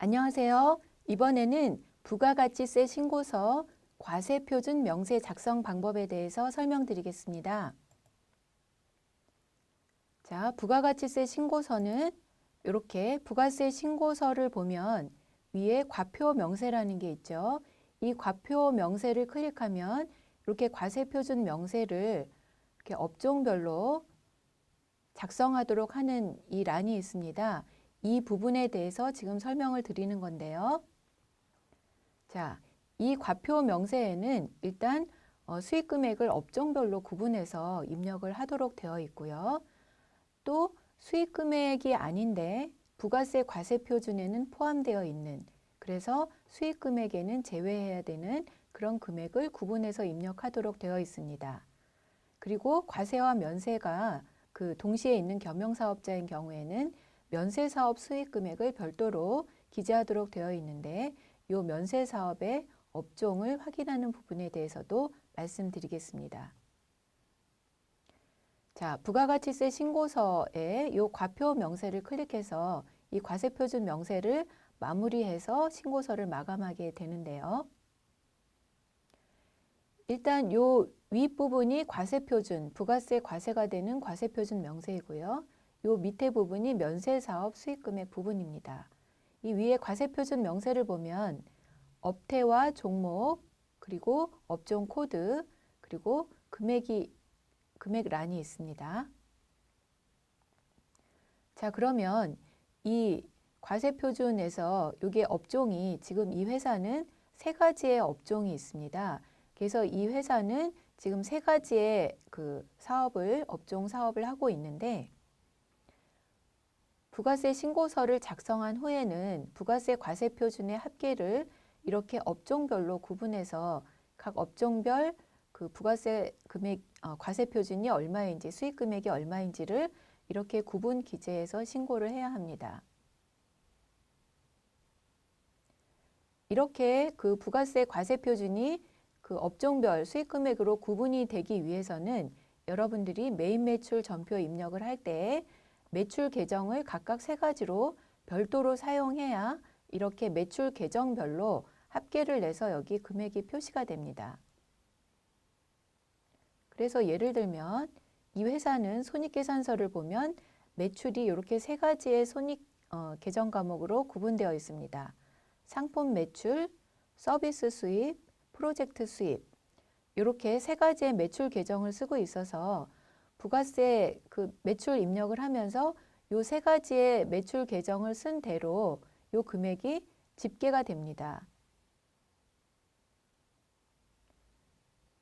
안녕하세요. 이번에는 부가가치세 신고서 과세표준 명세 작성 방법에 대해서 설명드리겠습니다. 자, 부가가치세 신고서는 이렇게 부가세 신고서를 보면 위에 과표 명세라는 게 있죠. 이 과표 명세를 클릭하면 이렇게 과세표준 명세를 이렇게 업종별로 작성하도록 하는 이 란이 있습니다. 이 부분에 대해서 지금 설명을 드리는 건데요. 자, 이 과표 명세에는 일단 수익 금액을 업종별로 구분해서 입력을 하도록 되어 있고요. 또 수익 금액이 아닌데 부가세 과세 표준에는 포함되어 있는, 그래서 수익 금액에는 제외해야 되는 그런 금액을 구분해서 입력하도록 되어 있습니다. 그리고 과세와 면세가 동시에 있는 겸용사업자인 경우에는 면세사업 수익 금액을 별도로 기재하도록 되어 있는데 이 면세사업의 업종을 확인하는 부분에 대해서도 말씀드리겠습니다. 자, 부가가치세 신고서에 이 과표 명세를 클릭해서 이 과세표준 명세를 마무리해서 신고서를 마감하게 되는데요. 일단 이 윗부분이 과세표준, 부가세 과세가 되는 과세표준 명세이고요. 이 밑에 부분이 면세사업 수익금액 부분입니다. 이 위에 과세표준 명세를 보면 업태와 종목, 그리고 업종 코드, 그리고 금액란이 있습니다. 자, 그러면 이 과세표준에서 이게 업종이 지금 이 회사는 세 가지의 업종이 있습니다. 그래서 이 회사는 지금 세 가지의 업종 사업을 하고 있는데 부가세 신고서를 작성한 후에는 부가세 과세표준의 합계를 이렇게 업종별로 구분해서 각 업종별 부가세 금액, 과세표준이 얼마인지, 수익 금액이 얼마인지를 이렇게 구분 기재해서 신고를 해야 합니다. 이렇게 부가세 과세표준이 업종별 수익 금액으로 구분이 되기 위해서는 여러분들이 메인 매출 전표 입력을 할 때 매출 계정을 각각 세 가지로 별도로 사용해야 이렇게 매출 계정별로 합계를 내서 여기 금액이 표시가 됩니다. 그래서 예를 들면 이 회사는 손익계산서를 보면 매출이 이렇게 세 가지의 손익 계정 과목으로 구분되어 있습니다. 상품 매출, 서비스 수입, 프로젝트 수입, 이렇게 세 가지의 매출 계정을 쓰고 있어서 부가세 매출 입력을 하면서 이 세 가지의 매출 계정을 쓴 대로 이 금액이 집계가 됩니다.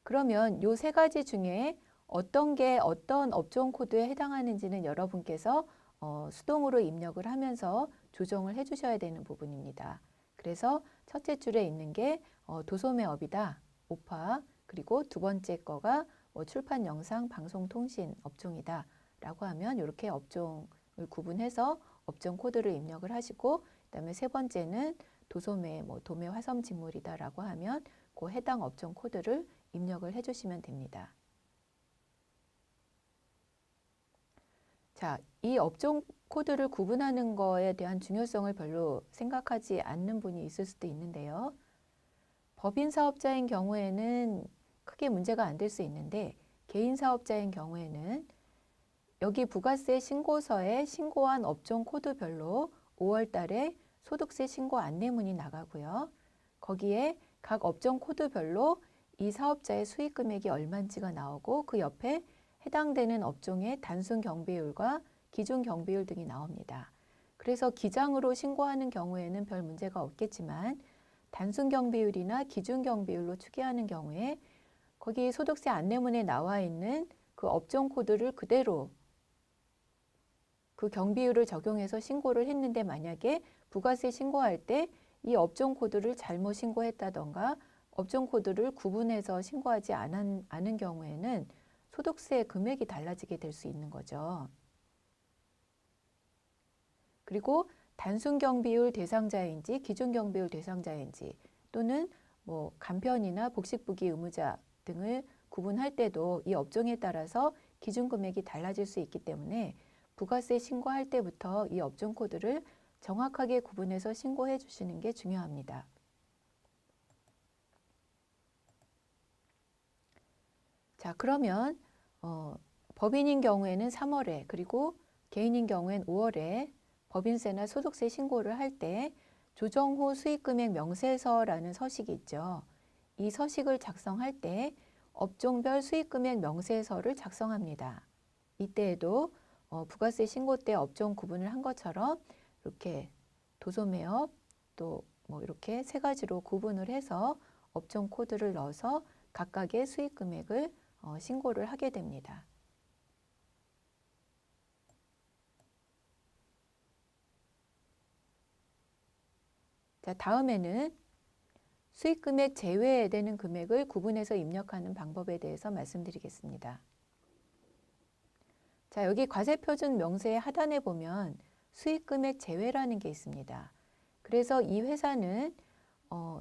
그러면 이 세 가지 중에 어떤 게 어떤 업종 코드에 해당하는지는 여러분께서 수동으로 입력을 하면서 조정을 해주셔야 되는 부분입니다. 그래서 첫째 줄에 있는 게 도소매업이다, 오파, 그리고 두 번째 거가 출판 영상 방송 통신 업종이다 라고 하면 이렇게 업종을 구분해서 업종 코드를 입력을 하시고, 그다음에 세 번째는 도소매, 도매 화섬 직물이다 라고 하면 그 해당 업종 코드를 입력을 해주시면 됩니다. 자, 이 업종 코드를 구분하는 거에 대한 중요성을 별로 생각하지 않는 분이 있을 수도 있는데요. 법인 사업자인 경우에는 크게 문제가 안 될 수 있는데 개인 사업자인 경우에는 여기 부가세 신고서에 신고한 업종 코드별로 5월 달에 소득세 신고 안내문이 나가고요. 거기에 각 업종 코드별로 이 사업자의 수익 금액이 얼마인지가 나오고 그 옆에 해당되는 업종의 단순 경비율과 기준 경비율 등이 나옵니다. 그래서 기장으로 신고하는 경우에는 별 문제가 없겠지만 단순 경비율이나 기준 경비율로 추계하는 경우에 거기 소득세 안내문에 나와 있는 그 업종 코드를 그대로 그 경비율을 적용해서 신고를 했는데 만약에 부가세 신고할 때 이 업종 코드를 잘못 신고했다던가 업종 코드를 구분해서 신고하지 않은 경우에는 소득세 금액이 달라지게 될 수 있는 거죠. 그리고 단순 경비율 대상자인지 기준 경비율 대상자인지 또는 간편이나 복식부기 의무자 등을 구분할 때도 이 업종에 따라서 기준 금액이 달라질 수 있기 때문에 부가세 신고할 때부터 이 업종 코드를 정확하게 구분해서 신고해 주시는 게 중요합니다. 자, 그러면 법인인 경우에는 3월에 그리고 개인인 경우에는 5월에 법인세나 소득세 신고를 할 때 조정 후 수익금액 명세서라는 서식이 있죠. 이 서식을 작성할 때 업종별 수익금액 명세서를 작성합니다. 이때에도 부가세 신고 때 업종 구분을 한 것처럼 이렇게 도소매업 또 뭐 이렇게 세 가지로 구분을 해서 업종 코드를 넣어서 각각의 수익금액을 신고를 하게 됩니다. 자, 다음에는 수익금액 제외되는 금액을 구분해서 입력하는 방법에 대해서 말씀드리겠습니다. 자, 여기 과세표준 명세의 하단에 보면 수익금액 제외라는 게 있습니다. 그래서 이 회사는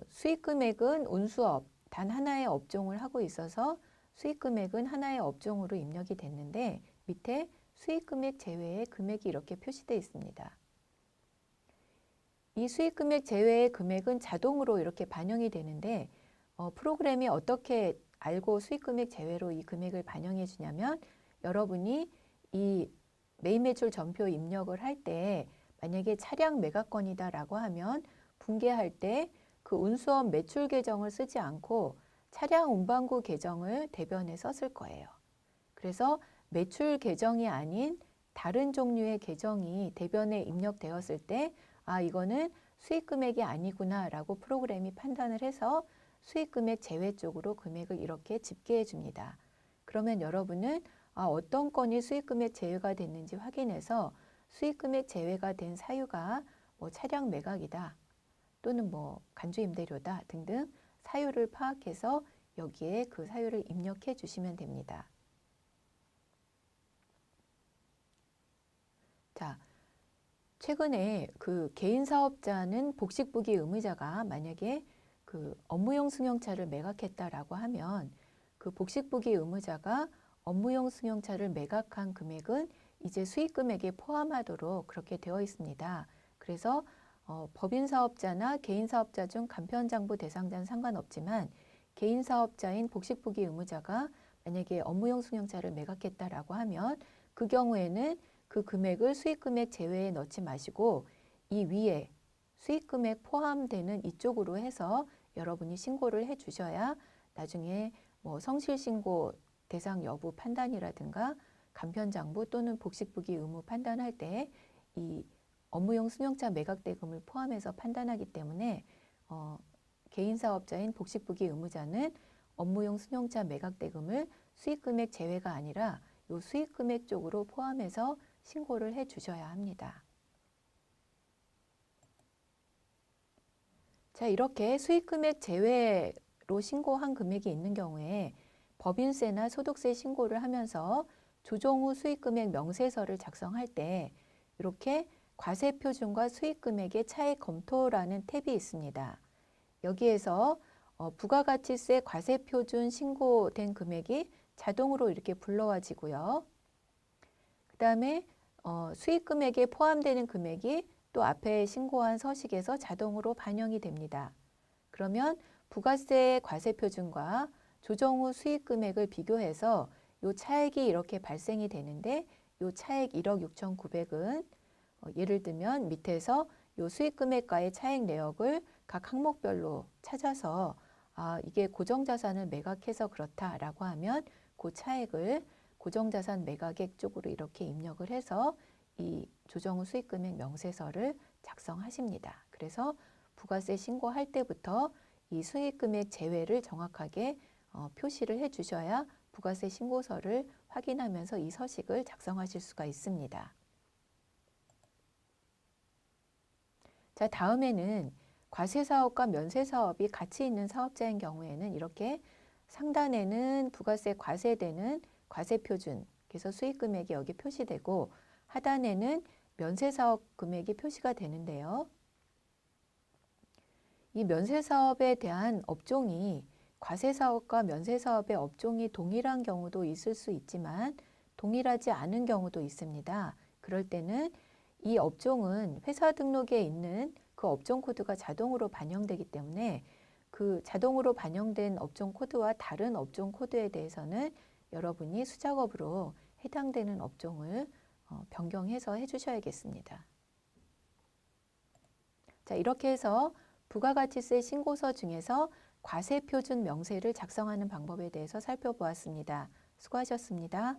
수익금액은 운수업, 단 하나의 업종을 하고 있어서 수익금액은 하나의 업종으로 입력이 됐는데 밑에 수익금액 제외의 금액이 이렇게 표시되어 있습니다. 이 수익금액 제외의 금액은 자동으로 이렇게 반영이 되는데 프로그램이 어떻게 알고 수익금액 제외로 이 금액을 반영해 주냐면 여러분이 이 매입매출 전표 입력을 할 때 만약에 차량 매각건이다라고 하면 분개할 때 그 운수업 매출 계정을 쓰지 않고 차량 운반구 계정을 대변해서 쓸 거예요. 그래서 매출 계정이 아닌 다른 종류의 계정이 대변에 입력되었을 때 이거는 수익금액이 아니구나 라고 프로그램이 판단을 해서 수익금액 제외 쪽으로 금액을 이렇게 집계해 줍니다. 그러면 여러분은 어떤 건이 수익금액 제외가 됐는지 확인해서 수익금액 제외가 된 사유가 뭐 차량 매각이다 또는 뭐 간주임대료다 등등 사유를 파악해서 여기에 그 사유를 입력해 주시면 됩니다. 자, 최근에 그 개인 사업자는 복식부기 의무자가 만약에 그 업무용 승용차를 매각했다라고 하면 그 복식부기 의무자가 업무용 승용차를 매각한 금액은 이제 수익금액에 포함하도록 그렇게 되어 있습니다. 그래서 법인 사업자나 개인 사업자 중 간편장부 대상자는 상관없지만 개인 사업자인 복식부기 의무자가 만약에 업무용 승용차를 매각했다라고 하면 그 경우에는 그 금액을 수익금액 제외에 넣지 마시고 이 위에 수익금액 포함되는 이쪽으로 해서 여러분이 신고를 해 주셔야 나중에 뭐 성실신고 대상 여부 판단이라든가 간편장부 또는 복식부기 의무 판단할 때 이 업무용 승용차 매각 대금을 포함해서 판단하기 때문에 개인 사업자인 복식부기 의무자는 업무용 승용차 매각 대금을 수익금액 제외가 아니라 이 수익금액 쪽으로 포함해서 신고를 해 주셔야 합니다. 자, 이렇게 수익금액 제외로 신고한 금액이 있는 경우에 법인세나 소득세 신고를 하면서 조정 후 수익금액 명세서를 작성할 때 이렇게 과세표준과 수익금액의 차액 검토라는 탭이 있습니다. 여기에서 부가가치세 과세표준 신고된 금액이 자동으로 이렇게 불러와지고요. 그 다음에 수익금액에 포함되는 금액이 또 앞에 신고한 서식에서 자동으로 반영이 됩니다. 그러면 부가세 과세표준과 조정 후 수익금액을 비교해서 이 차액이 이렇게 발생이 되는데 이 차액 1억 6,900은 예를 들면 밑에서 이 수익금액과의 차액 내역을 각 항목별로 찾아서 이게 고정자산을 매각해서 그렇다라고 하면 그 차액을 고정자산 매각액 쪽으로 이렇게 입력을 해서 이 조정 후 수익금액 명세서를 작성하십니다. 그래서 부가세 신고할 때부터 이 수익금액 제외를 정확하게 표시를 해 주셔야 부가세 신고서를 확인하면서 이 서식을 작성하실 수가 있습니다. 자, 다음에는 과세사업과 면세사업이 같이 있는 사업자인 경우에는 이렇게 상단에는 부가세 과세되는 과세표준, 그래서 수익금액이 여기 표시되고 하단에는 면세사업 금액이 표시가 되는데요. 이 면세사업에 대한 업종이 과세사업과 면세사업의 업종이 동일한 경우도 있을 수 있지만 동일하지 않은 경우도 있습니다. 그럴 때는 이 업종은 회사 등록에 있는 그 업종 코드가 자동으로 반영되기 때문에 그 자동으로 반영된 업종 코드와 다른 업종 코드에 대해서는 여러분이 수작업으로 해당되는 업종을 변경해서 해주셔야겠습니다. 자, 이렇게 해서 부가가치세 신고서 중에서 과세표준 명세를 작성하는 방법에 대해서 살펴보았습니다. 수고하셨습니다.